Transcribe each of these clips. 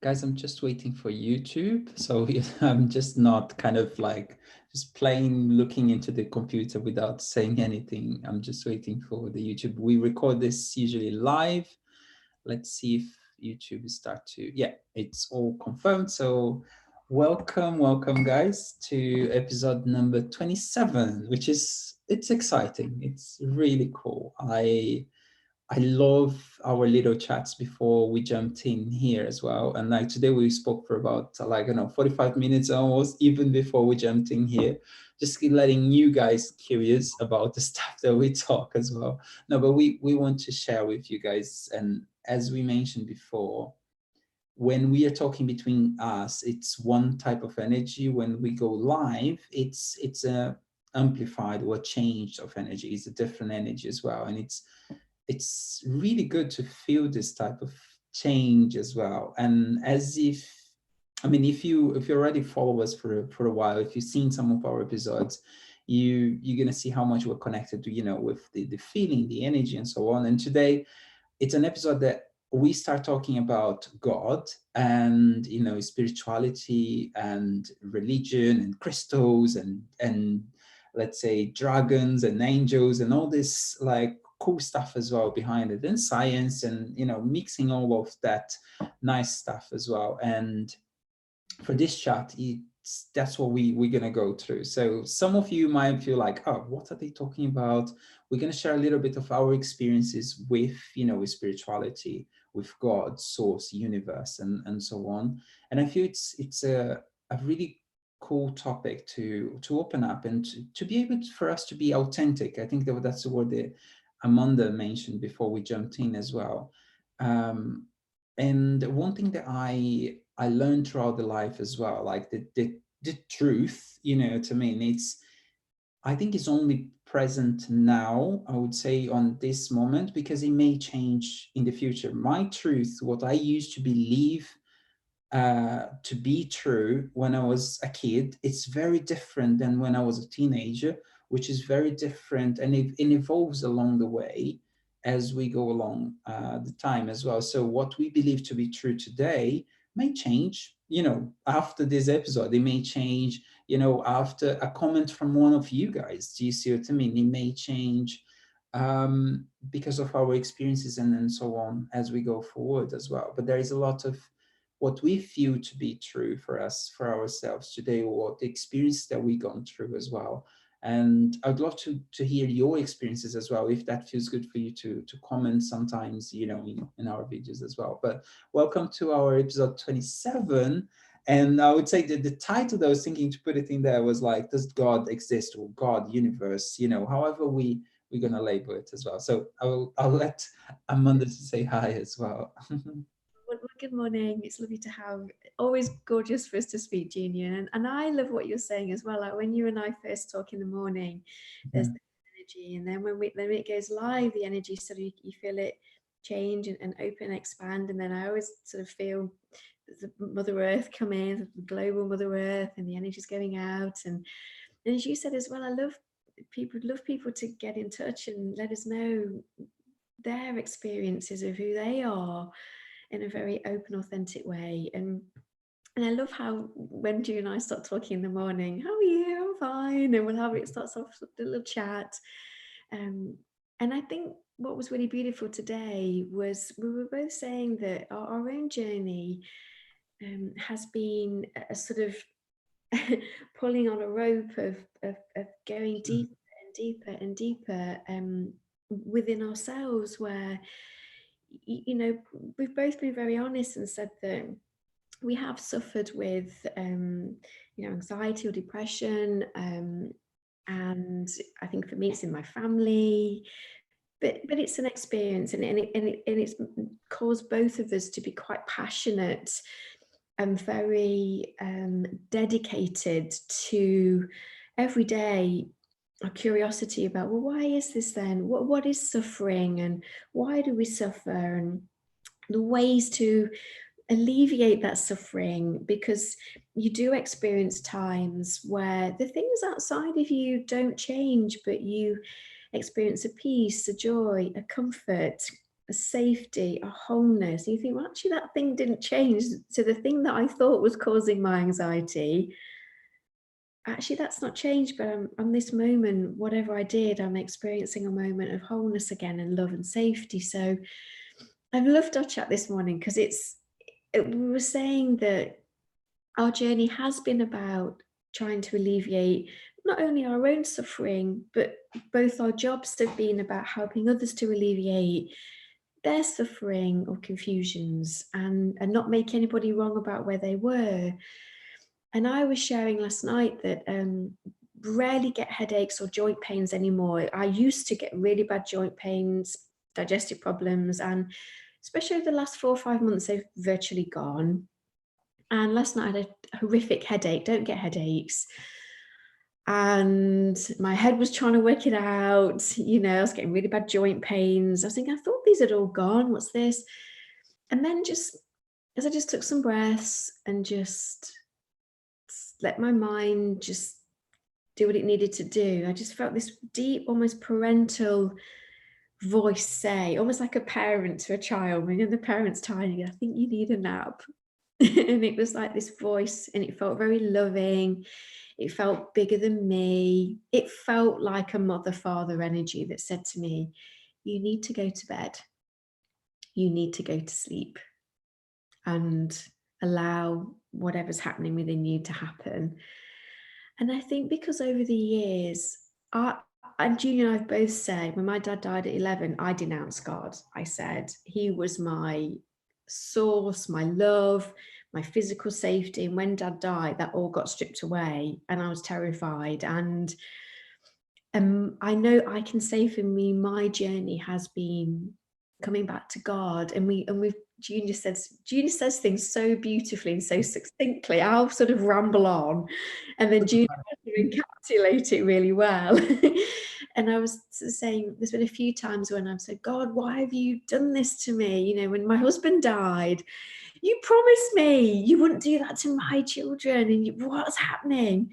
Guys, I'm just waiting for YouTube. So I'm just not kind of like just plain looking into the computer without saying anything. I'm just waiting for the YouTube. We record this usually live. Let's see if YouTube start to, yeah, it's all confirmed. So welcome guys to episode number 27, which is, it's exciting. It's really cool. I love our little chats before we jumped in here as well. And like today we spoke for about like, 45 minutes almost, even before we jumped in here, just letting you guys curious about the stuff that we talk as well. No, but we want to share with you guys. And as we mentioned before, when we are talking between us, it's one type of energy. When we go live, it's a amplified or changed of energy. It's a different energy as well. And it's really good to feel this type of change as well. And as if, I mean, if you already follow us for a while, if you've seen some of our episodes, you're gonna see how much we're connected to, with the feeling, the energy, and so on. And today it's an episode that we start talking about God and spirituality and religion and crystals and let's say dragons and angels and all this like cool stuff as well behind it, and science, and mixing all of that nice stuff as well. And for this chat, that's what we're going to go through. So some of you might feel like, oh, what are they talking about? We're going to share a little bit of our experiences with with spirituality, with God, source, universe, and so on. And I feel it's a really cool topic to open up and to be able for us to be authentic. I think that's the word that Amanda mentioned before we jumped in as well. And one thing that I learned throughout the life as well, like the truth, to me, I think it's only present now, I would say, on this moment, because it may change in the future. My truth, what I used to believe to be true when I was a kid, it's very different than when I was a teenager, which is very different, and it evolves along the way as we go along the time as well. So what we believe to be true today may change, after this episode. It may change, after a comment from one of you guys. Do you see what I mean? It may change because of our experiences and so on as we go forward as well. But there is a lot of what we feel to be true for us, for ourselves today, or the experience that we've gone through as well. And I'd love to hear your experiences as well, if that feels good for you to comment sometimes, in our videos as well. But welcome to our episode 27. And I would say that the title that I was thinking to put it in there was like, does God exist, or God, universe, however we're going to label it as well. So I'll let Amanda to say hi as well. Well, good morning. It's lovely to have. Always gorgeous for us to speak, Junior. And I love what you're saying as well. Like when you and I first talk in the morning, there's the energy, and then when it goes live, the energy sort of you feel it change and open, and expand. And then I always sort of feel the Mother Earth come in, the global Mother Earth, and the energy's going out. And as you said as well, I love people to get in touch and let us know their experiences of who they are in a very open, authentic way. And I love how when you and I start talking in the morning, how are you? I'm fine. And we'll have it starts off with a little chat. And I think what was really beautiful today was we were both saying that our own journey has been a sort of pulling on a rope of going deeper and deeper and deeper within ourselves, where we've both been very honest and said that we have suffered with anxiety or depression, and I think for me it's in my family, but it's an experience, and it's caused both of us to be quite passionate and very dedicated to every day our curiosity about, well, why is this then? What is suffering, and why do we suffer, and the ways to alleviate that suffering, because you do experience times where the things outside of you don't change, but you experience a peace, a joy, a comfort, a safety, a wholeness. And you think, well, actually, that thing didn't change. So the thing that I thought was causing my anxiety, actually, that's not changed. But on this moment, whatever I did, I'm experiencing a moment of wholeness again and love and safety. So I've loved our chat this morning because we were saying that our journey has been about trying to alleviate not only our own suffering, but both our jobs have been about helping others to alleviate their suffering or confusions and not make anybody wrong about where they were. And I was sharing last night that rarely get headaches or joint pains anymore. I used to get really bad joint pains, digestive problems, and especially over the last 4 or 5 months, they've virtually gone. And last night I had a horrific headache. Don't get headaches. And my head was trying to work it out. I was getting really bad joint pains. I was thinking, I thought these had all gone. What's this? And then as I just took some breaths and just let my mind just do what it needed to do, I just felt this deep, almost parental voice say, almost like a parent to a child, when the parent's tired, I think you need a nap. And it was like this voice, and it felt very loving. It felt bigger than me. It felt like a mother-father energy that said to me, you need to go to bed. You need to go to sleep and allow whatever's happening within you to happen. And I think because over the years, and Julia and I both said, when my dad died at 11, I denounced God. I said he was my source, my love, my physical safety. And when dad died, that all got stripped away and I was terrified. And I know I can say for me, my journey has been coming back to God. And we've Junior says things so beautifully and so succinctly. I'll sort of ramble on, and then Junior has to encapsulate it really well. And I was saying, there's been a few times when I've said, God, why have you done this to me? When my husband died, you promised me you wouldn't do that to my children, and what's happening?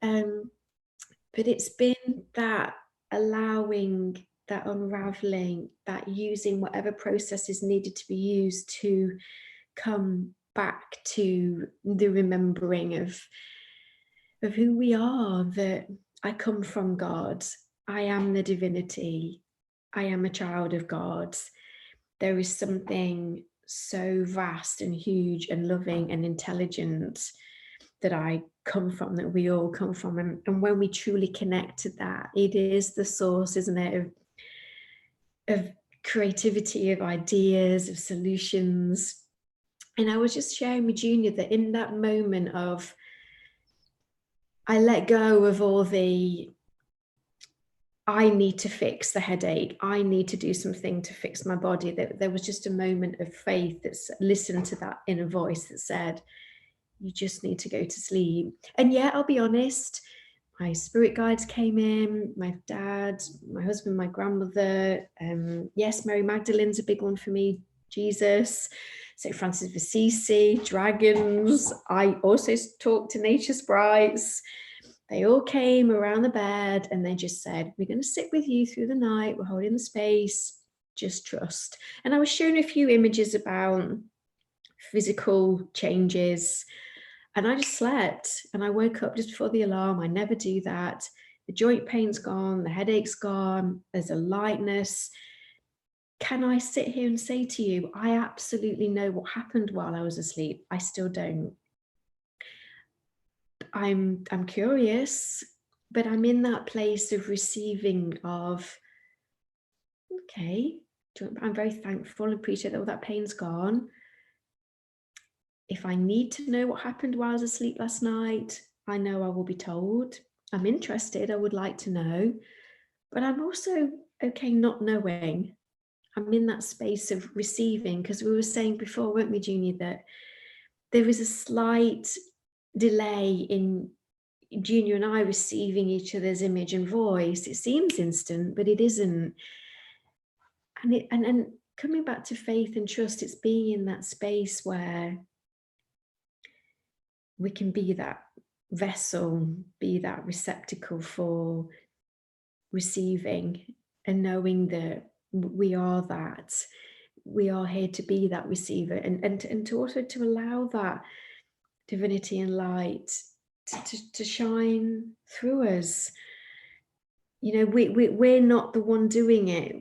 But it's been that allowing, that unraveling, that using whatever processes needed to be used to come back to the remembering of who we are, that I come from God. I am the divinity. I am a child of God. There is something so vast and huge and loving and intelligent that I come from, that we all come from. And when we truly connect to that, it is the source, isn't it, of creativity, of ideas, of solutions. And I was just sharing with Junior that in that moment of, I let go of all the, I need to fix the headache, I need to do something to fix my body, that there was just a moment of faith that's listened to that inner voice that said, you just need to go to sleep. And yeah, I'll be honest, my spirit guides came in, my dad, my husband, my grandmother. Yes, Mary Magdalene's a big one for me, Jesus, St. Francis of Assisi, dragons. I also talked to nature sprites. They all came around the bed and they just said, we're going to sit with you through the night. We're holding the space. Just trust. And I was shown a few images about physical changes. And I just slept, and I woke up just before the alarm. I never do that. The joint pain's gone, the headache's gone, there's a lightness. Can I sit here and say to you, I absolutely know what happened while I was asleep? I still don't. I'm curious, but I'm in that place of receiving of, okay, I'm very thankful and appreciate that all that pain's gone. If I need to know what happened while I was asleep last night, I know I will be told. I'm interested, I would like to know, but I'm also okay not knowing. I'm in that space of receiving, because we were saying before, weren't we, Junior, that there is a slight delay in Junior and I receiving each other's image and voice. It seems instant, but it isn't. And coming back to faith and trust, it's being in that space where we can be that vessel, be that receptacle for receiving, and knowing that we are that. We are here to be that receiver, and to also to allow that divinity and light to shine through us. You know, we're not the one doing it.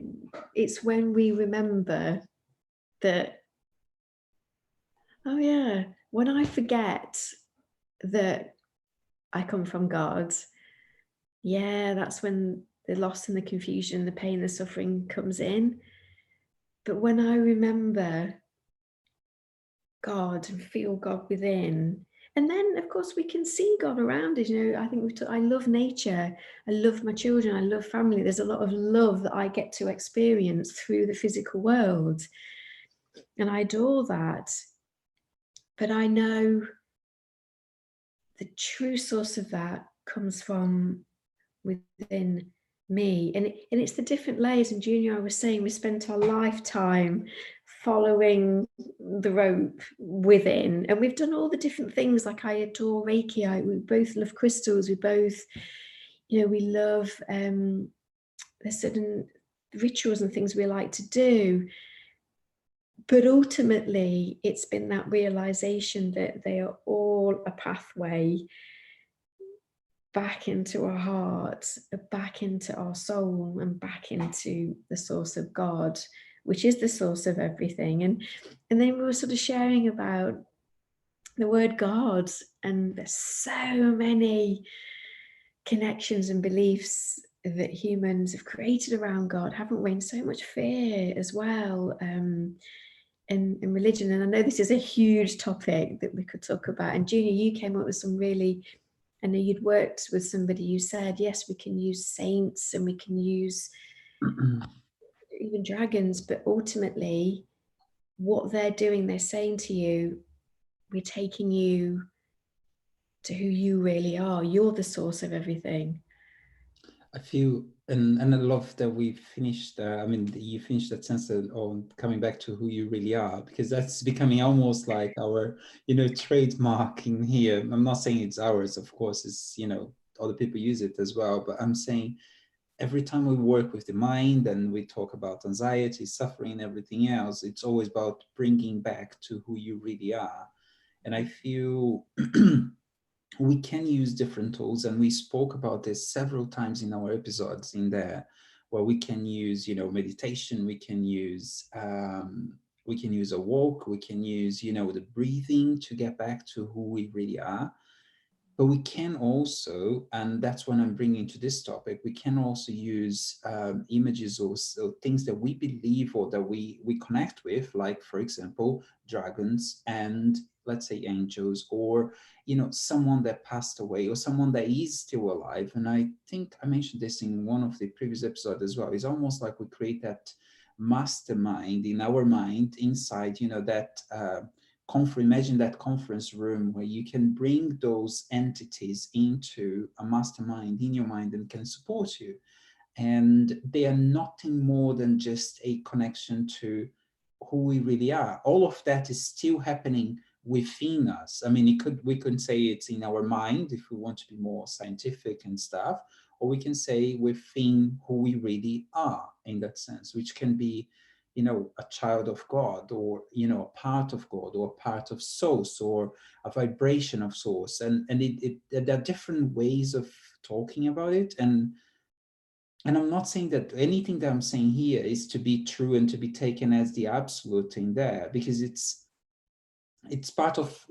It's when we remember that, oh yeah, when I forget that I come from God, yeah, that's when the loss and the confusion, the pain, the suffering comes in. But when I remember God and feel God within, and then of course we can see God around us. You know, I think I love nature, I love my children, I love family. There's a lot of love that I get to experience through the physical world, and I adore that. But I know the true source of that comes from within me, and it's the different layers. And Junior, I was saying, we spent our lifetime following the rope within, and we've done all the different things. Like, I adore Reiki, we both love crystals, we both, you know, we love there's certain rituals and things we like to do, but ultimately it's been that realization that they are all a pathway back into our heart, back into our soul, and back into the source of God, which is the source of everything. And then we were sort of sharing about the word God, and there's so many connections and beliefs that humans have created around God, haven't we? And so much fear as well, in religion. And I know this is a huge topic that we could talk about. And Junior, you came up with some really, I know you'd worked with somebody who said, yes, we can use saints and we can use even dragons, but ultimately what they're doing, they're saying to you, we're taking you to who you really are. You're the source of everything. I feel, and I love that we finished, I mean, you finished that sense on coming back to who you really are, because that's becoming almost like our, you know, trademark in here. I'm not saying it's ours, of course, it's, you know, other people use it as well, but I'm saying every time we work with the mind and we talk about anxiety, suffering, and everything else, it's always about bringing back to who you really are. And I feel we can use different tools, and we spoke about this several times in our episodes in there, where we can use, you know, meditation, we can use a walk, we can use, you know, the breathing to get back to who we really are. But we can also, and that's what I'm bringing to this topic, we can also use images or things that we believe or that we connect with, like, for example, dragons and, let's say, angels, or, you know, someone that passed away or someone that is still alive. And I think I mentioned this in one of the previous episodes as well. It's almost like we create that mastermind in our mind inside, you know, that imagine that conference room where you can bring those entities into a mastermind in your mind and can support you. And they are nothing more than just a connection to who we really are. All of that is still happening within us. I mean, we could say it's in our mind if we want to be more scientific and stuff, or we can say within who we really are in that sense, which can be, you know, a child of God, or, you know, a part of God, or a part of source, or a vibration of source. And there are different ways of talking about it. And I'm not saying that anything that I'm saying here is to be true and to be taken as the absolute thing there, because it's part of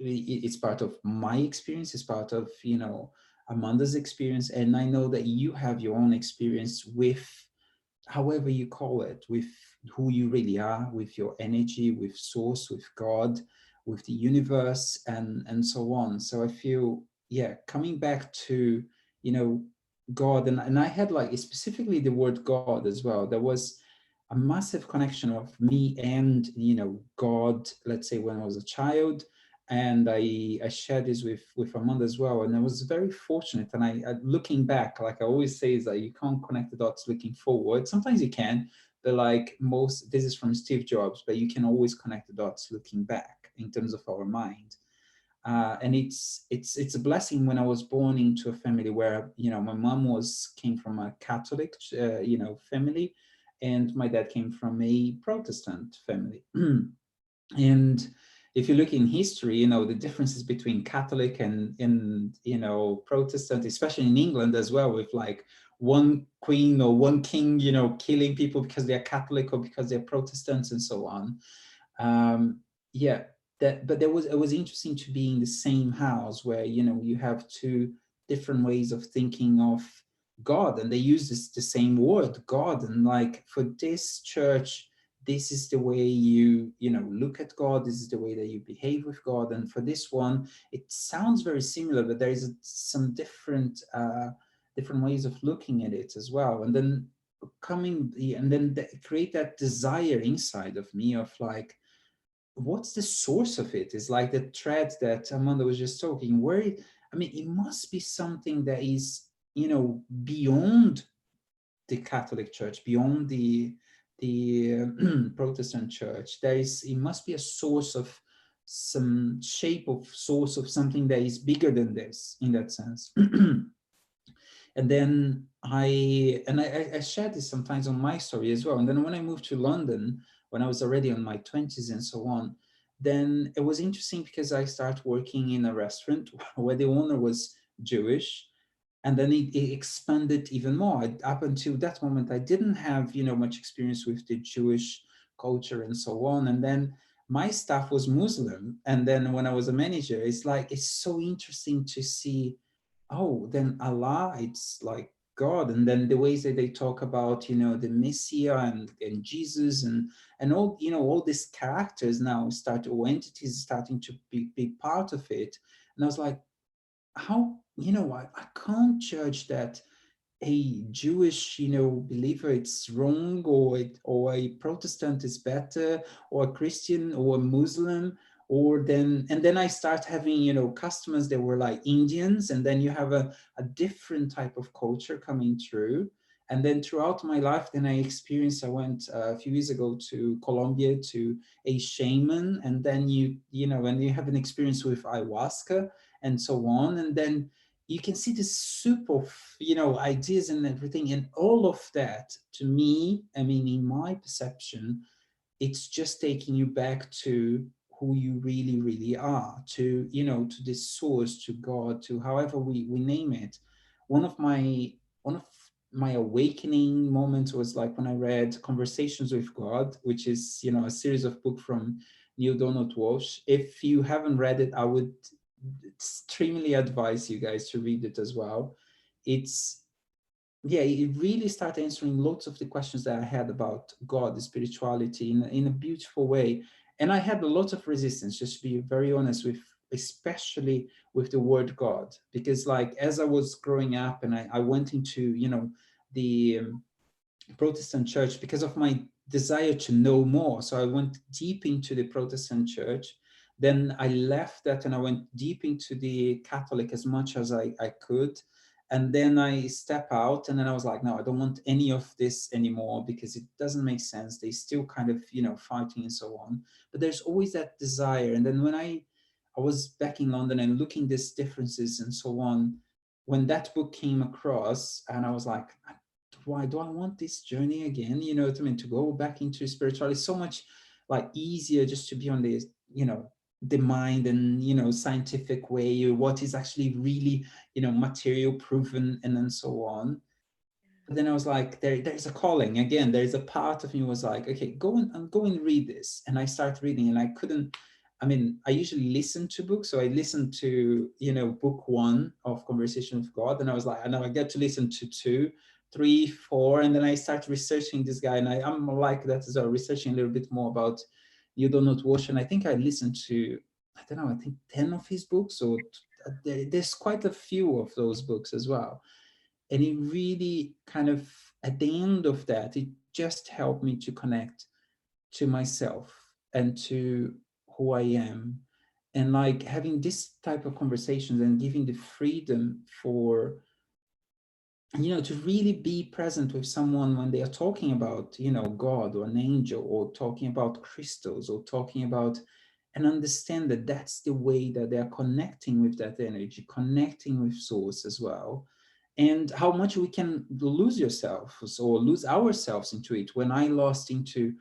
my experience, it's part of, you know, Amanda's experience, and I know that you have your own experience with, however you call it, with who you really are, with your energy, with source, with God, with the universe, and so on. So I feel, yeah, coming back to, you know, God, and I had, like, specifically the word God as well. There was a massive connection of me and, you know, God, let's say, when I was a child. And I shared this with Amanda as well, and I was very fortunate. And looking back, like I always say, is that you can't connect the dots looking forward. Sometimes you can, but like this is from Steve Jobs, but you can always connect the dots looking back in terms of our mind. And it's a blessing. When I was born into a family where, you know, my mom came from a Catholic, you know, family, and my dad came from a Protestant family. And if you look in history, the differences between Catholic and Protestant, especially in England as well, with like one queen or one king, killing people because they're Catholic or because they're Protestants and so on. Yeah, but it was interesting to be in the same house where you have two different ways of thinking of God, and they use the same word, God, and like for this church, this is the way you look at God, this is the way that you behave with God. And for this one, it sounds very similar, but there is some different ways of looking at it as well. And then create that desire inside of me of like, what's the source of it? Is like the thread that Amanda was just talking, it must be something that is beyond the Catholic Church, beyond the Protestant Church. It must be a source of some shape of source of something that is bigger than this, in that sense. And then I shared this sometimes on my story as well. And then when I moved to London, when I was already on my 20s and so on, then it was interesting because I started working in a restaurant where the owner was Jewish. And then it expanded even more. Up until that moment, I didn't have much experience with the Jewish culture and so on. And then my staff was Muslim. And then when I was a manager, it's so interesting to see, oh, then Allah, it's like God. And then the ways that they talk about the Messiah and Jesus and all all these characters now or entities starting to be part of it. And I was like, how I can't judge that a Jewish believer it's wrong, or a Protestant is better, or a Christian or a Muslim. And then I start having customers that were like Indians, and then you have a different type of culture coming through. And then throughout my life, then I went a few years ago to Colombia to a shaman, and then when you have an experience with ayahuasca and so on, and then you can see this soup of ideas and everything, and all of that, to me, in my perception, it's just taking you back to who you really really are, to this source, to God, to however we name it. One of my awakening moments was like when I read Conversations with God, which is a series of books from Neil Donald Walsh. If you haven't read it, I would extremely advise you guys to read it as well. It's it really started answering lots of the questions that I had about God, the spirituality, in a beautiful way. And I had a lot of resistance, just to be very honest, especially with the word God, because like as I was growing up and I went into the Protestant church because of my desire to know more. So I went deep into the Protestant church. Then I left that and I went deep into the Catholic as much as I could. And then I step out, and then I was like, no, I don't want any of this anymore because it doesn't make sense. They still kind of, fighting and so on. But there's always that desire. And then when I was back in London and looking these differences and so on, when that book came across, and I was like, why do I want this journey again? What I mean, to go back into spirituality is so much like easier just to be on this, the mind and scientific way, what is actually really material proven, and then so on. But then I was like, there's a calling again. There's a part of me was like, okay, go and read this. And I start reading, and I couldn't. I usually listen to books, so I listened to book one of Conversation with God, and I was like, I know I get to listen to two, three, four, and then I start researching this guy, and I'm like that as well, researching a little bit more about You Do Not Wash, and I think I listened to, I don't know, I think 10 of his books, or there's quite a few of those books as well. And it really kind of, at the end of that, it just helped me to connect to myself and to who I am. And like having this type of conversations and giving the freedom for, to really be present with someone when they are talking about, God or an angel, or talking about crystals, or talking about, and understand that that's the way that they are connecting with that energy, connecting with source as well. and how much we can lose yourselves or lose ourselves into it. When I lost into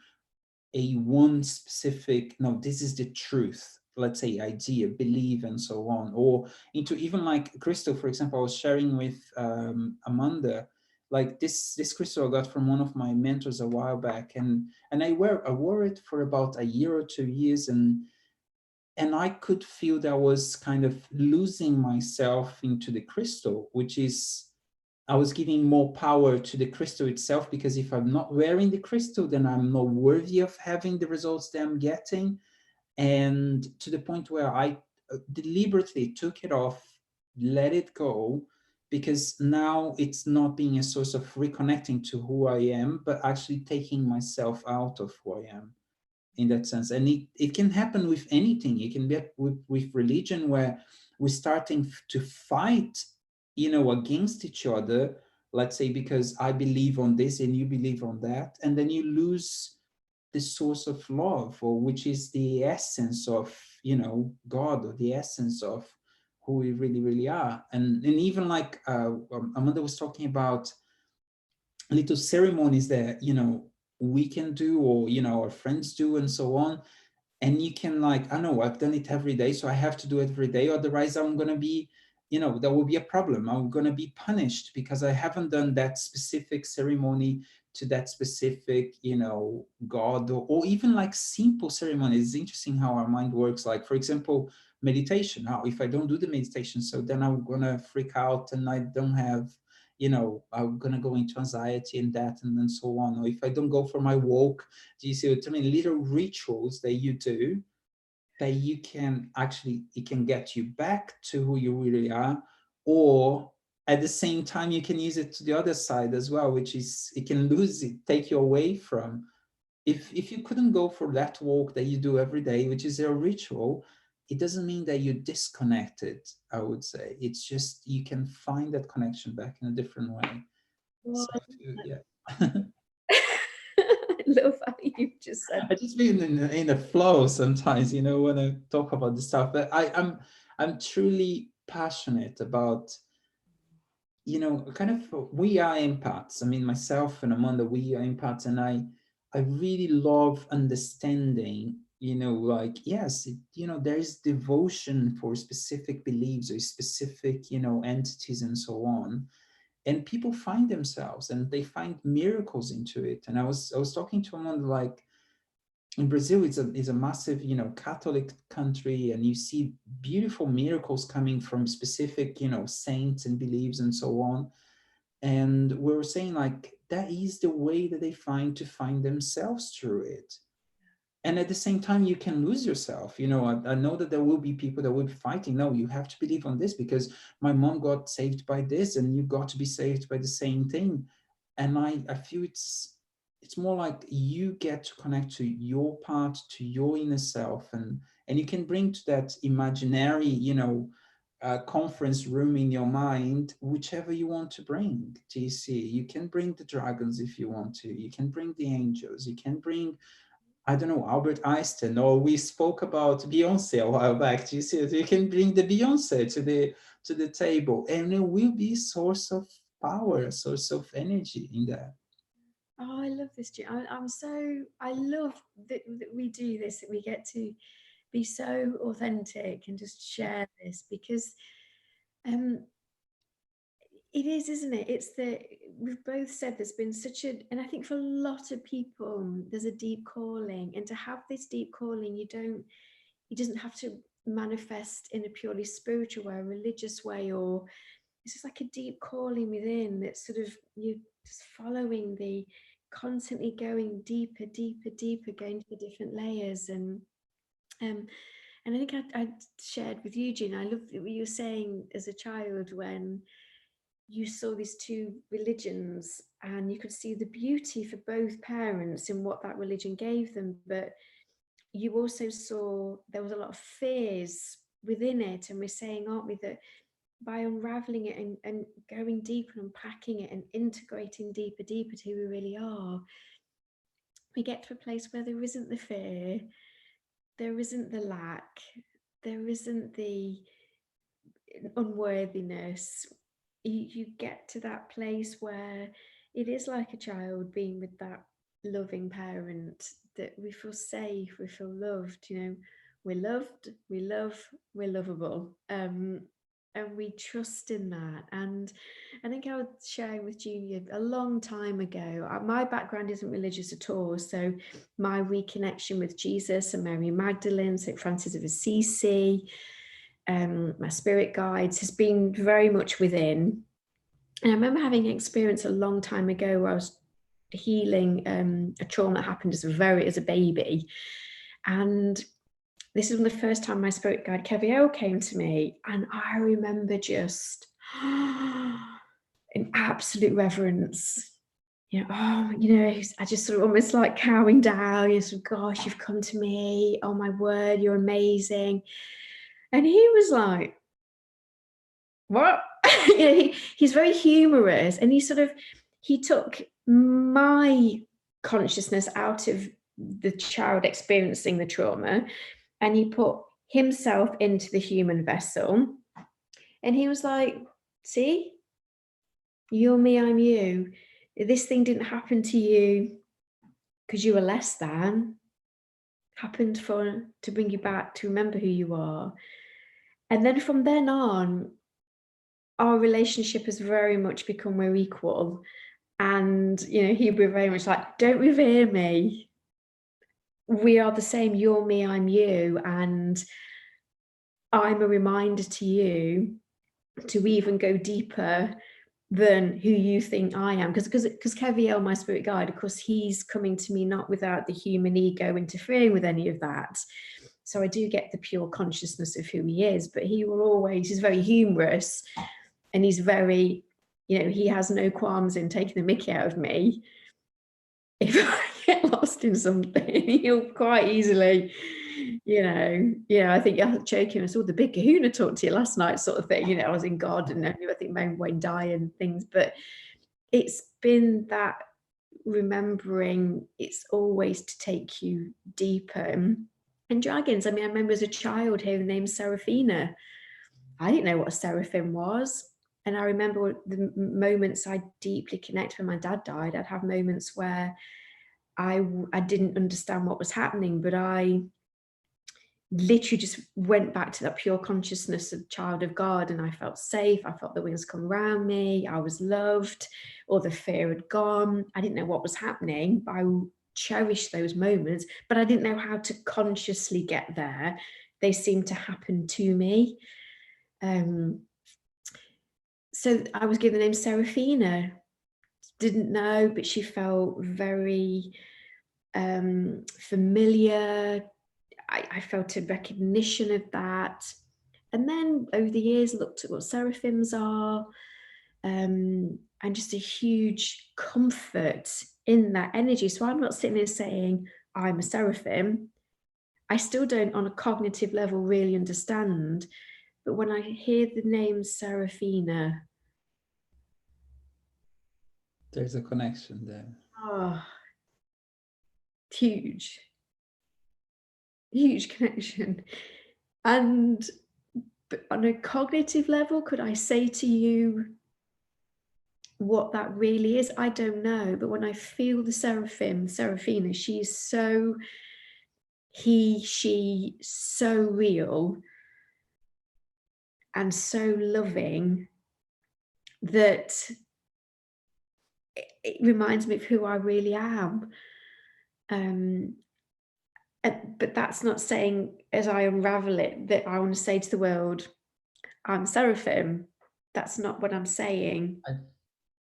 a one specific, no, this is the truth, let's say, idea, belief, and so on, or into even like crystal, for example. I was sharing with Amanda, like this crystal I got from one of my mentors a while back, and I wore it for about a year or 2 years, and I could feel that I was kind of losing myself into the crystal, which is, I was giving more power to the crystal itself, because if I'm not wearing the crystal, then I'm not worthy of having the results that I'm getting. And to the point where I deliberately took it off, let it go, because now it's not being a source of reconnecting to who I am, but actually taking myself out of who I am in that sense. And it can happen with anything. It can be with religion, where we're starting to fight, against each other, let's say, because I believe on this and you believe on that, and then you lose the source of love, or which is the essence of, God, or the essence of who we really, really are. And even like Amanda was talking about little ceremonies that, we can do, or, our friends do, and so on. And you can, like, I know I've done it every day, so I have to do it every day, otherwise I'm going to be, there will be a problem. I'm going to be punished because I haven't done that specific ceremony to that specific, God, or even like simple ceremonies. It's interesting how our mind works. Like, for example, meditation. Now, if I don't do the meditation, so then I'm going to freak out, and I don't have, I'm going to go into anxiety and that, and then so on. Or if I don't go for my walk, do you see what I mean? Little rituals that you do, that you can actually, it can get you back to who you really are. Or at the same time, you can use it to the other side as well, which is, it can lose it, take you away from. If you couldn't go for that walk that you do every day, which is a ritual, it doesn't mean that you're disconnected, I would say. It's just, you can find that connection back in a different way. Well, So, yeah. I love how you've just said. I just been in a flow sometimes, when I talk about this stuff. But I'm truly passionate about, kind of, we are empaths. I mean, myself and Amanda, we are empaths, and I really love understanding, like, yes, there is devotion for specific beliefs or specific, entities and so on. And people find themselves and they find miracles into it. And I was talking to someone, like, in Brazil, it's a massive, Catholic country, and you see beautiful miracles coming from specific, saints and beliefs and so on. And we were saying, like, that is the way that they find to find themselves through it. And at the same time, you can lose yourself. I know that there will be people that will be fighting. No, you have to believe on this because my mom got saved by this, and you got to be saved by the same thing. And I feel it's more like you get to connect to your part, to your inner self, and you can bring to that imaginary, conference room in your mind, whichever you want to bring. TC, you can bring the dragons if you want to. You can bring the angels. You can bring, I don't know, Albert Einstein, or we spoke about Beyonce a while back. Do you see it? You can bring the Beyonce to the table, and it will be a source of power, a source of energy in that. Oh, I love this, I love that we do this, that we get to be so authentic and just share this, because um it is, isn't it? It's the, we've both said there's been such a, and I think for a lot of people, there's a deep calling, and to have this deep calling, it doesn't have to manifest in a purely spiritual way, religious way, or it's just like a deep calling within that sort of, you just following the, constantly going deeper, deeper, deeper, going to the different layers. Um, and I think I shared with you, Jean, I love what you were saying as a child when you saw these two religions and you could see the beauty for both parents in what that religion gave them, but you also saw there was a lot of fears within it. And we're saying, aren't we, that by unraveling it and going deeper and unpacking it and integrating deeper, deeper to who we really are, we get to a place where there isn't the fear, there isn't the lack, there isn't the unworthiness. you get to that place where it is like a child being with that loving parent, that we feel safe, we feel loved, we're loved, we love, we're lovable. And we trust in that. And I think I was sharing with Junior a long time ago, my background isn't religious at all. So my reconnection with Jesus and Mary Magdalene, St. Francis of Assisi, my spirit guides has been very much within. And I remember having an experience a long time ago where I was healing a trauma that happened as a baby. And this is the first time my spirit guide Keviel came to me, and I remember just in absolute reverence. I just sort of almost like cowing down. Sort of, gosh, you've come to me. Oh my word, you're amazing. And he was like, what? He's very humorous, and he took my consciousness out of the child experiencing the trauma, and he put himself into the human vessel. And he was like, see, you're me, I'm you. This thing didn't happen to you because you were less than. It happened to bring you back, to remember who you are. And then from then on, our relationship has very much become we're equal. And, he'd be very much like, don't revere me. We are the same. You're me, I'm you. And I'm a reminder to you to even go deeper than who you think I am. Because Keviel, my spirit guide, of course, he's coming to me not without the human ego interfering with any of that. So I do get the pure consciousness of who he is, but he's very humorous, and he's very, he has no qualms in taking the mickey out of me. If I get lost in something, he'll quite easily, I think I was joking. I saw the big kahuna talk to you last night, sort of thing. I was in God, and I think Mary Wayne die and things, but it's been that remembering it's always to take you deeper. And dragons, I remember as a child hearing the name Seraphina. I didn't know what a seraphim was. And I remember the moments I deeply connect when my dad died. I'd have moments where I didn't understand what was happening, but I literally just went back to that pure consciousness of child of God, and I felt safe. I felt the wings come around me. I was loved. All the fear had gone. I didn't know what was happening, but I cherished those moments, but I didn't know how to consciously get there. They seemed to happen to me. So I was given the name Seraphina. Didn't know, but she felt very familiar. I felt a recognition of that. And then over the years, looked at what seraphims are, and just a huge comfort in that energy. So I'm not sitting there saying, I'm a seraphim. I still don't, on a cognitive level, really understand. But when I hear the name Seraphina, there's a connection there. Oh, huge connection. And on a cognitive level, could I say to you what that really is? I don't know. But when I feel the Seraphina, she's so so real and so loving that it reminds me of who I really am. But that's not saying, as I unravel it, that I want to say to the world, I'm seraphim. That's not what I'm saying.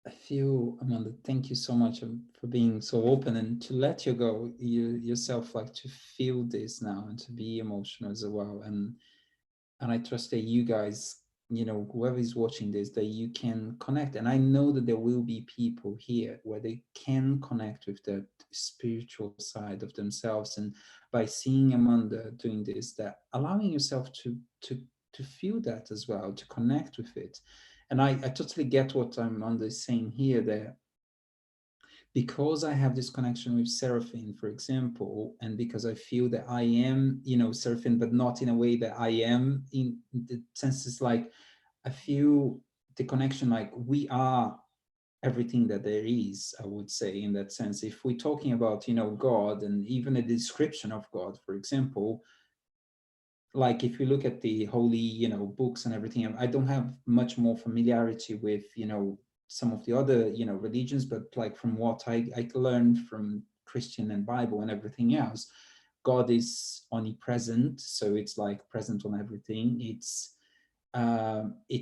I feel, Amanda, thank you so much for being so open and to let you go yourself, like to feel this now and to be emotional as well. And I trust that you guys, whoever is watching this, that you can connect. And I know that there will be people here where they can connect with the spiritual side of themselves. And by seeing Amanda doing this, that allowing yourself to feel that as well, to connect with it. And I totally get what Amanda is saying here, that because I have this connection with Seraphim, for example, and because I feel that I am, Seraphim, but not in a way that I am, in the sense it's like, I feel the connection, like we are everything that there is, I would say, in that sense. If we're talking about, God, and even a description of God, for example, like if you look at the holy, books and everything, I don't have much more familiarity with, some of the other, religions, but like from what I learned from Christian and Bible and everything else, God is omnipresent. So it's like present on everything. It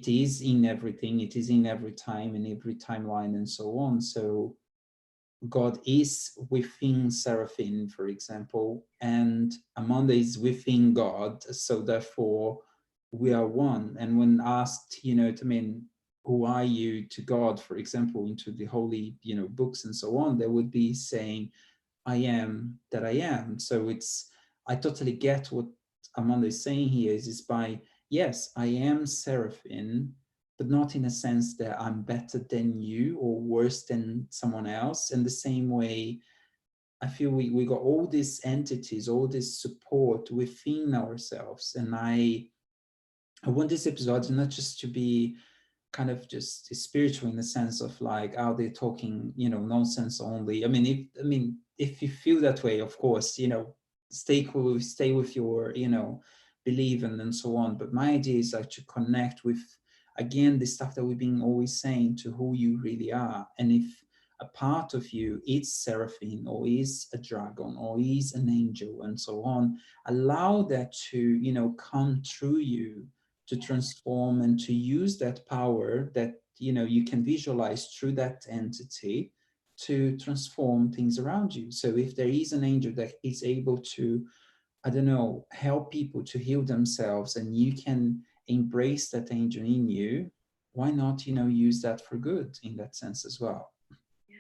is in everything. It is in every time, in every timeline, and so on. So God is within Seraphim, for example, and Amanda is within God. So therefore, we are one. And when asked, to mean, who are you to God, for example, into the holy, books and so on, they would be saying, I am that I am. So I totally get what Amanda is saying here is by, yes, I am Seraphim, but not in a sense that I'm better than you or worse than someone else. In the same way, I feel we got all these entities, all this support within ourselves. And I want this episode not just to be kind of just spiritual in the sense of like, are they talking, nonsense only? If you feel that way, of course, stay cool, stay with your, belief and so on. But my idea is like to connect with, again, the stuff that we've been always saying, to who you really are. And if a part of you is seraphim or is a dragon or is an angel and so on, allow that to, come through you, to transform and to use that power that you can visualize through that entity to transform things around you. So if there is an angel that is able to, I don't know, help people to heal themselves, and you can embrace that angel in you, why not use that for good in that sense as well? Yeah.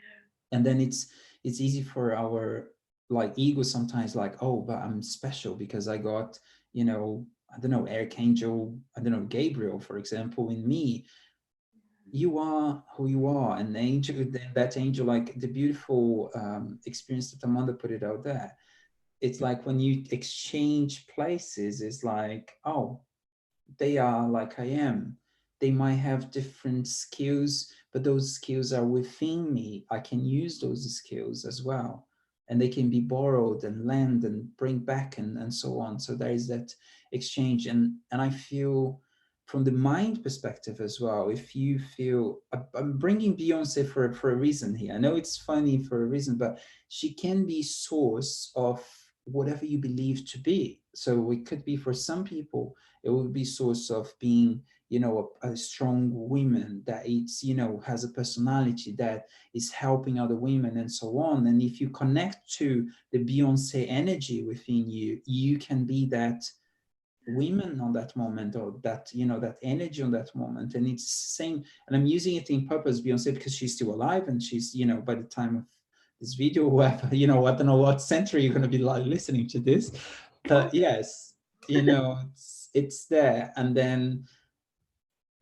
And then it's easy for our like ego sometimes, like, oh, but I'm special because I got, I don't know, archangel, I don't know, Gabriel, for example, in me. You are who you are. And the angel, then that angel, like the beautiful experience that Amanda put it out there, it's like when you exchange places, it's like, oh, they are like I am. They might have different skills, but those skills are within me. I can use those skills as well. And they can be borrowed and lend and bring back and so on. So there is that exchange. And I feel from the mind perspective as well, if you feel, I'm bringing Beyonce for a reason here. I know it's funny for a reason, but she can be source of whatever you believe to be. So it could be for some people, it will be source of being, a strong woman that it's, has a personality that is helping other women and so on. And if you connect to the Beyonce energy within you, you can be that women on that moment, or that, that energy on that moment. And it's the same, and I'm using it in purpose, Beyonce, because she's still alive, and she's, by the time of this video, whatever, I don't know what century you're going to be like listening to this, but yes, it's there.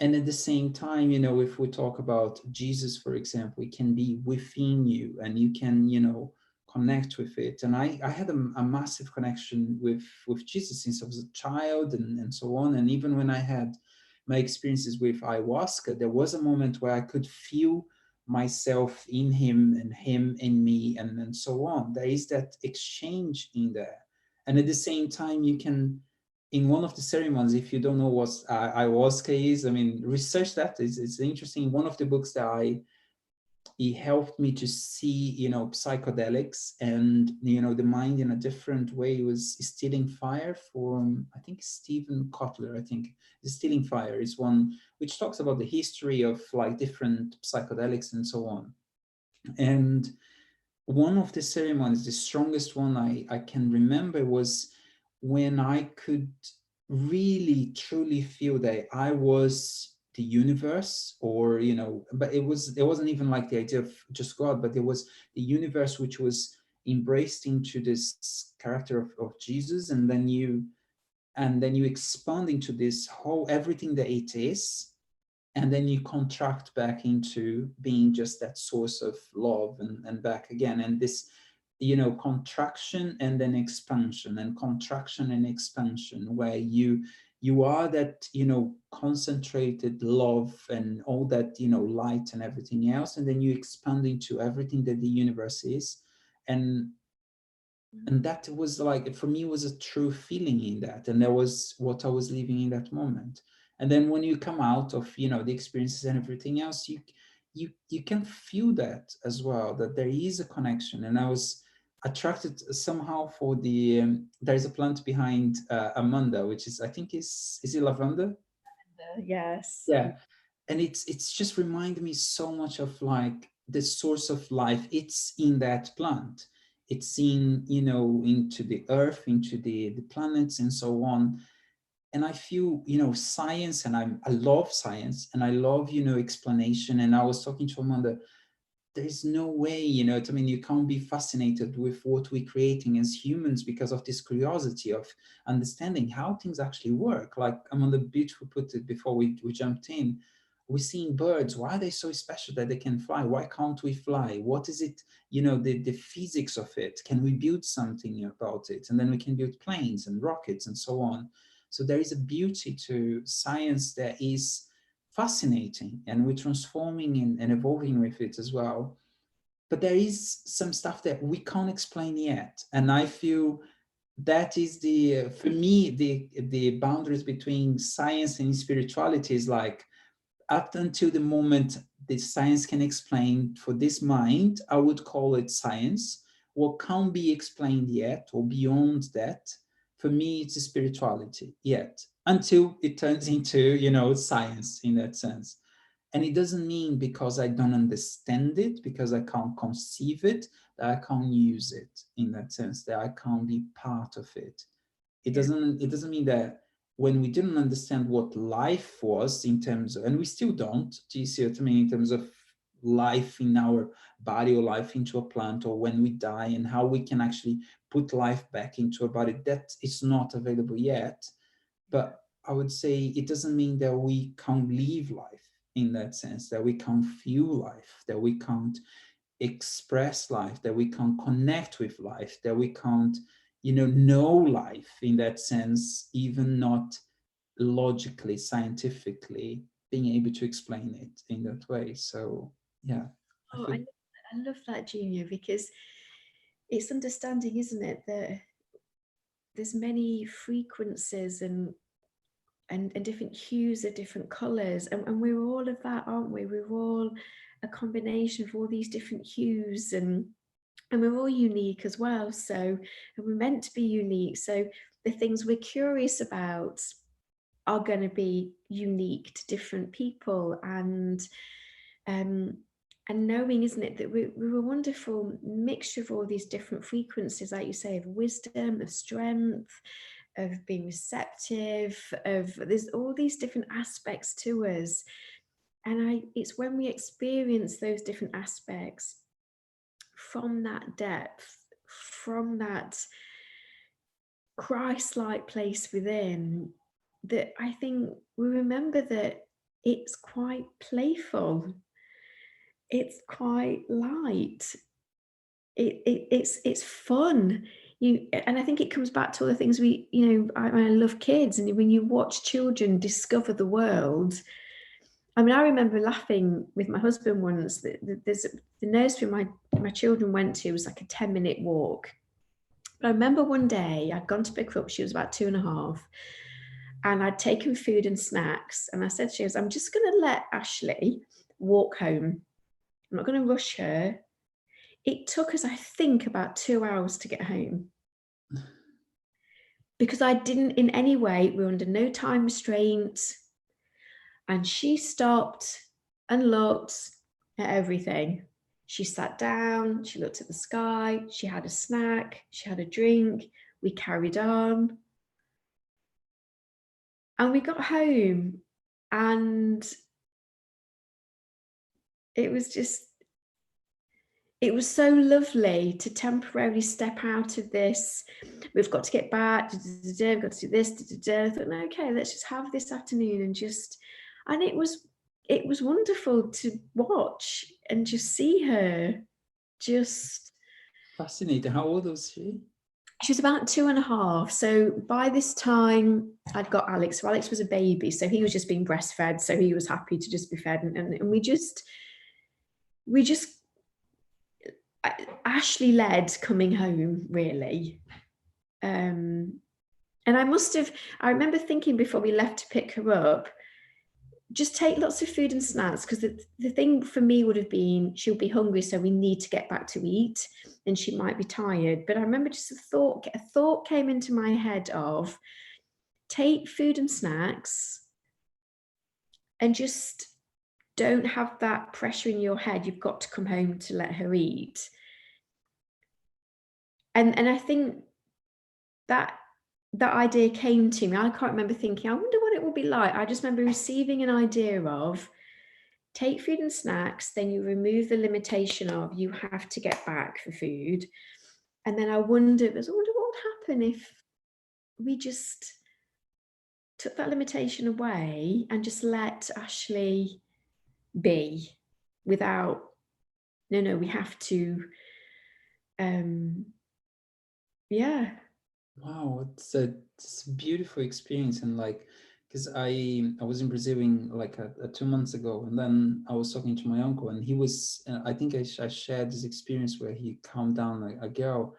And at the same time, if we talk about Jesus, for example, it can be within you, and you can, connect with it. And I had a massive connection with Jesus since I was a child and so on. And even when I had my experiences with ayahuasca, there was a moment where I could feel myself in him and him in me and so on. There is that exchange in there. And at the same time, you can, in one of the ceremonies, if you don't know what ayahuasca is, I mean, research that. It's interesting. One of the books that it helped me to see, psychedelics and, the mind in a different way. It was Stealing Fire from, I think, Stephen Kotler. I think Stealing Fire is one which talks about the history of like different psychedelics and so on. And one of the ceremonies, the strongest one I can remember, was when I could really truly feel that I was the universe, or but it wasn't even like the idea of just God, but it was the universe which was embraced into this character of Jesus. And then you expand into this whole everything that it is, and then you contract back into being just that source of love, and back again. And this, contraction and then expansion, and contraction and expansion, where you are that, concentrated love and all that, light and everything else, and then you expand into everything that the universe is. And that was like, for me, was a true feeling in that, and that was what I was living in that moment. And then when you come out of, the experiences and everything else, you can feel that as well, that there is a connection. And I was attracted somehow for the there's a plant behind Amanda, which is, I think, is it lavender? Yes. Yeah. And it's just reminded me so much of like the source of life. It's in that plant. It's in, into the earth, into the planets and so on. And I feel, science, and I love science, and I love, explanation. And I was talking to Amanda, there's no way, I mean, you can't be fascinated with what we're creating as humans because of this curiosity of understanding how things actually work. Like Amanda beautiful put it before we jumped in. We're seeing birds. Why are they so special that they can fly? Why can't we fly? What is it, the physics of it? Can we build something about it? And then we can build planes and rockets and so on. So there is a beauty to science that is fascinating, and we're transforming and evolving with it as well. But there is some stuff that we can't explain yet. And I feel that is the, for me, the boundaries between science and spirituality is like, up until the moment the science can explain for this mind, I would call it science. What can't be explained yet or beyond that, for me, it's spirituality yet, until it turns into, science in that sense. And it doesn't mean because I don't understand it, because I can't conceive it, that I can't use it in that sense, that I can't be part of it. Yeah. It doesn't mean that when we didn't understand what life was in terms of, and we still don't, do you see what I mean, in terms of life in our body or life into a plant, or when we die and how we can actually put life back into a body, that is not available yet. But I would say it doesn't mean that we can't live life in that sense, that we can't feel life, that we can't express life, that we can't connect with life, that we can't, know life in that sense, even not logically, scientifically, being able to explain it in that way. So yeah, I Oh, feel I love that, Junior, because it's understanding, isn't it, that there's many frequencies and different hues of different colors, and we're all of that, aren't we? We're all a combination of all these different hues, and we're all unique as well. So, and we're meant to be unique. So the things we're curious about are going to be unique to different people, um, and knowing, isn't it, that we're a wonderful mixture of all these different frequencies, like you say, of wisdom, of strength, of being receptive, of there's all these different aspects to us. And it's when we experience those different aspects from that depth, from that Christ-like place within, that I think we remember that it's quite playful, it's quite light, it's fun. And I think it comes back to all the things I love kids, and when you watch children discover the world. I mean, I remember laughing with my husband once. There's the nursery my children went to was like a 10-minute walk. But I remember one day I'd gone to pick her up. She was about 2.5, and I'd taken food and snacks. And I said to her, "I'm just going to let Ashley walk home. I'm not going to rush her." It took us, I think, about 2 hours to get home, because I didn't in any way, we were under no time restraint. And she stopped and looked at everything. She sat down, she looked at the sky, she had a snack, she had a drink, we carried on. And we got home, and it was just, it was so lovely to temporarily step out of this. We've got to get back, we've got to do this. I thought, no, okay, let's just have this afternoon and just, and it was wonderful to watch and just see her just. fascinating. How old was she? She was about 2.5. So by this time, I'd got Alex. So Alex was a baby, so he was just being breastfed. So he was happy to just be fed, and we just Ashley led coming home, really. And I remember thinking before we left to pick her up, just take lots of food and snacks, because the thing for me would have been she'll be hungry, so we need to get back to eat, and she might be tired. But I remember just a thought came into my head of take food and snacks, and just don't have that pressure in your head you've got to come home to let her eat. And I think that idea came to me. I can't remember thinking, I wonder what it will be like. I just remember receiving an idea of take food and snacks, then you remove the limitation of you have to get back for food. And then I wonder what would happen if we just took that limitation away and just let Ashley be without, no, we have to, yeah. Wow, it's a beautiful experience. And like, because I was in Brazil in like 2 months ago, and then I was talking to my uncle, and he was I think I shared this experience where he calmed down a girl,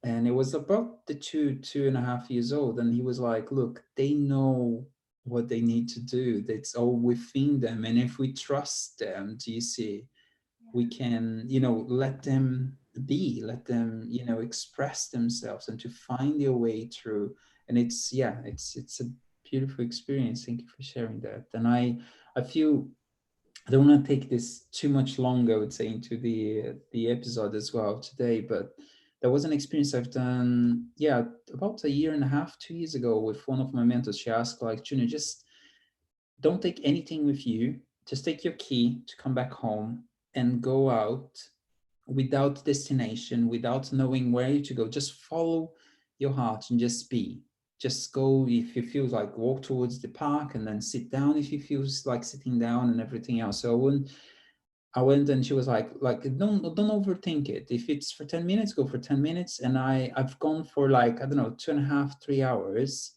and it was about the 2.5 years old, and he was like, look, they know what they need to do. That's all within them, and if we trust them, do you see, we can, let them be, let them, express themselves and to find their way through. And it's a beautiful experience. Thank you for sharing that. And I feel I don't want to take this too much longer, I would say, into the episode as well today, but there was an experience I've done, about a year and a half, 2 years ago, with one of my mentors. She asked, like, Junior, just don't take anything with you. Just take your key to come back home and go out without destination, without knowing where to go. Just follow your heart and just be. Just go if you feel like walk towards the park, and then sit down if you feel like sitting down, and everything else. So I went and she was like don't overthink it. If it's for 10 minutes, go for 10 minutes. And I've gone for like, I don't know, 2.5, 3 hours.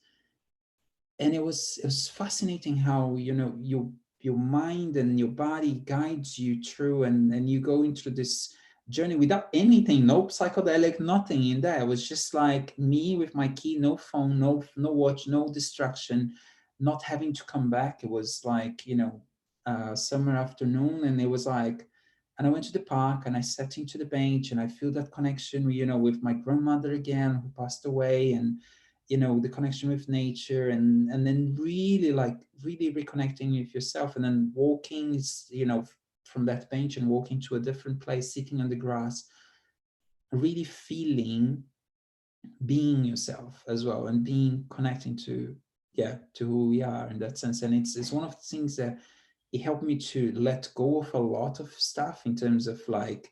And it was fascinating how, your mind and your body guides you through, and you go into this journey without anything, no psychedelic, nothing in there. It was just like me with my key, no phone, no watch, no distraction, not having to come back. It was like, summer afternoon, and it was like, and I went to the park and I sat into the bench, and I feel that connection, with my grandmother again, who passed away, and the connection with nature, and then really, like, really reconnecting with yourself, and then walking, from that bench and walking to a different place, sitting on the grass, really feeling, being yourself as well, and being connecting to who we are in that sense. And it's one of the things that it helped me to let go of a lot of stuff in terms of like,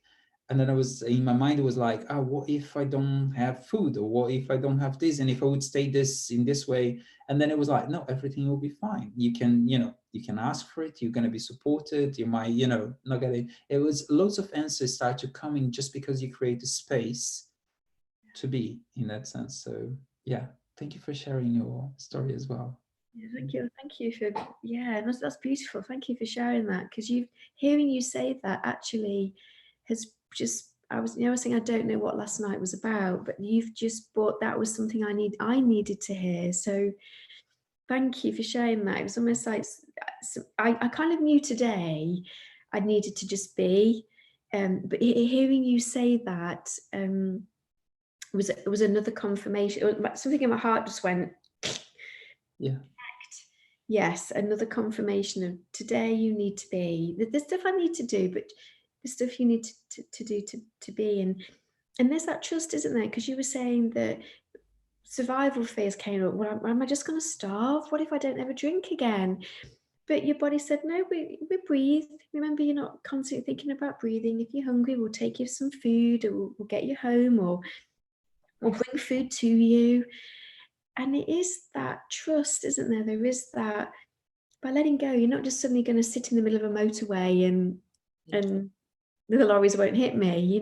and then I was in my mind, it was like, what if I don't have food, or what if I don't have this, and if I would stay this in this way. And then it was like, no, everything will be fine. You can, you can ask for it, you're going to be supported, you might, not get it. It was loads of answers start to come in just because you create a space to be in that sense. So yeah, thank you for sharing your story as well. Yeah, thank you for, that's beautiful. Thank you for sharing that, because hearing you say that actually has just, I was saying I don't know what last night was about, but you've just brought, that was something I needed to hear. So thank you for sharing that. It was almost like I kind of knew today I needed to just be, but hearing you say that was another confirmation. Something in my heart just went, Yeah. yes, another confirmation of today you need to be the stuff I need to do, but the stuff you need to do to be. And there's that trust, isn't there? Because you were saying that survival fears came up. Well, am I just going to starve? What if I don't ever drink again? But your body said, no, we breathe. Remember, you're not constantly thinking about breathing. If you're hungry, we'll take you some food, or we'll get you home, or we'll bring food to you. And it is that trust, isn't there? There is that, by letting go, you're not just suddenly going to sit in the middle of a motorway and the lorries won't hit me.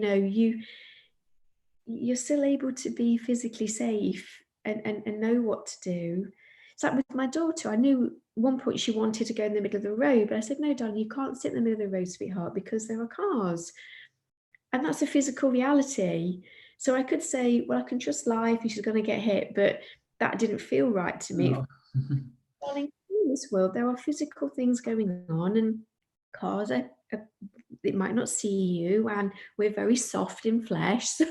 you're still able to be physically safe and know what to do. It's like with my daughter, I knew at one point she wanted to go in the middle of the road, but I said, no, darling, you can't sit in the middle of the road, sweetheart, because there are cars. And that's a physical reality. So I could say, well, I can trust life and she's going to get hit, but that didn't feel right to me. No. Darling, in this world, there are physical things going on, and cars are it might not see you, and we're very soft in flesh, so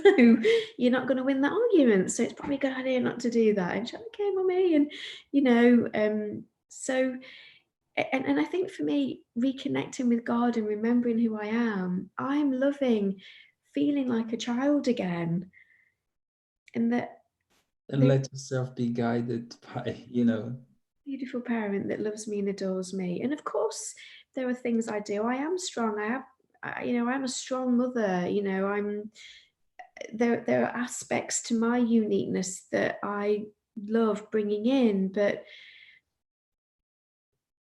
you're not going to win that argument. So it's probably a good idea not to do that. And she's like, okay, mummy, and so and I think for me, reconnecting with God and remembering who I am, I'm loving feeling like a child again, and that And there let yourself be guided by, beautiful parent that loves me and adores me. And of course, there are things I do. I am strong. I'm a strong mother. There are aspects to my uniqueness that I love bringing in, but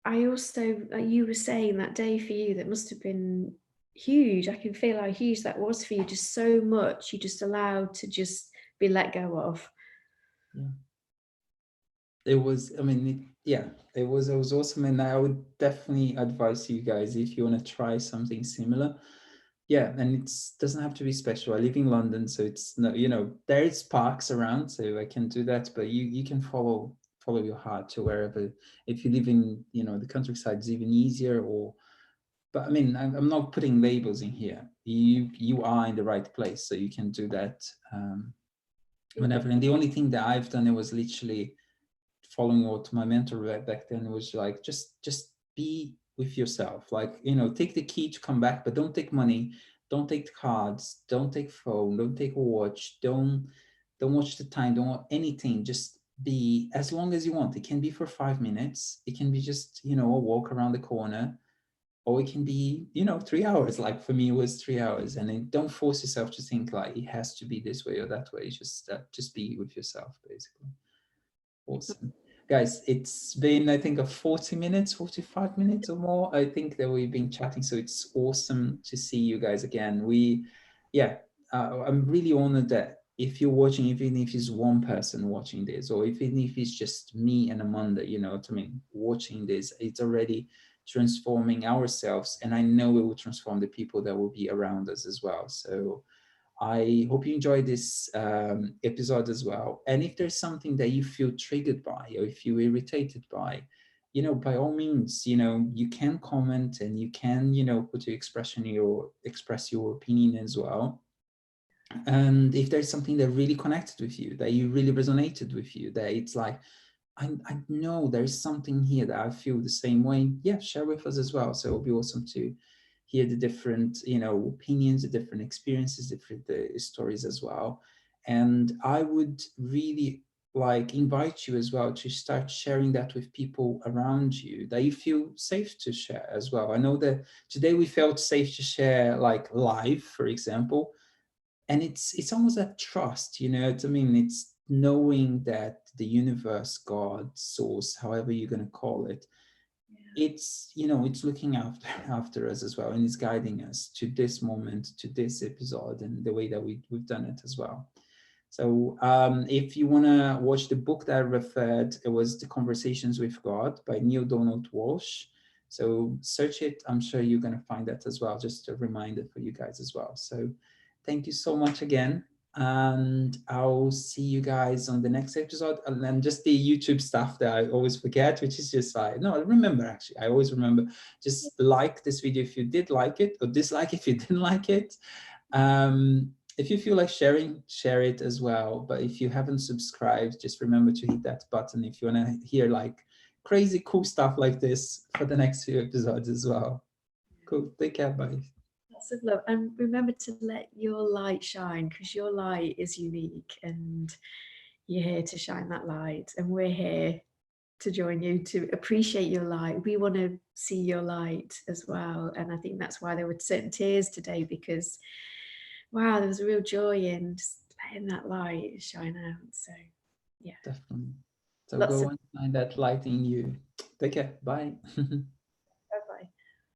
I also, like you were saying that day for you, that must have been huge. I can feel how huge that was for you. Just so much you just allowed to just be let go of. yeah. It was, I mean, yeah, it was awesome. And I would definitely advise you guys, if you want to try something similar. Yeah, and it doesn't have to be special. I live in London, so it's no, there is parks around, so I can do that. But you can follow your heart to wherever. If you live in the countryside, it's even easier. But I mean, I'm not putting labels in here. You are in the right place, so you can do that whenever. And the only thing that I've done, it was literally following what my mentor back then was like, just be with yourself, like, take the key to come back, but don't take money, don't take cards, don't take phone, don't take a watch, don't watch the time, don't want anything. Just be, as long as you want. It can be for 5 minutes, it can be just a walk around the corner, or it can be 3 hours. Like for me, it was 3 hours. And then don't force yourself to think like it has to be this way or that way. Just be with yourself, basically. Awesome. Guys, it's been, I think, 40 minutes, 45 minutes or more, I think, that we've been chatting. So it's awesome to see you guys again. Yeah, I'm really honored that if you're watching, even if it's one person watching this, or even if it's just me and Amanda, what I mean, watching this, it's already transforming ourselves. And I know it will transform the people that will be around us as well. So I hope you enjoyed this episode as well. And if there's something that you feel triggered by, or if you're irritated by, by all means, you can comment, and you can, put your express your opinion as well. And if there's something that really connected with you, that you really resonated with you, that it's like, I know there's something here that I feel the same way, yeah, share with us as well. So it'll be awesome to hear the different, opinions, the different experiences, different stories as well. And I would really like invite you as well to start sharing that with people around you that you feel safe to share as well. I know that today we felt safe to share, like, live, for example, and it's almost that trust, what I mean. It's knowing that the universe, God, source, however you're going to call it, it's it's looking after us as well, and it's guiding us to this moment, to this episode, and the way that we've done it as well. So if you want to watch the book that I referred, it was The Conversations with God by Neil Donald Walsh. So search it. I'm sure you're going to find that as well. Just a reminder for you guys as well. So thank you so much again. And I'll see you guys on the next episode. And then just the YouTube stuff that I always forget, which is just like, no, I remember, actually. I always remember. Just like this video if you did like it, or dislike if you didn't like it. If you feel like sharing, share it as well. But if you haven't subscribed, just remember to hit that button if you want to hear like crazy cool stuff like this for the next few episodes as well. Cool. Take care. Bye. Lots of love. And remember to let your light shine, because your light is unique and you're here to shine that light. And we're here to join you, to appreciate your light. We want to see your light as well. And I think that's why there were certain tears today, because wow, there was a real joy in just letting that light shine out. So yeah, Definitely. So lots go of and find that light in you. Take care. Bye.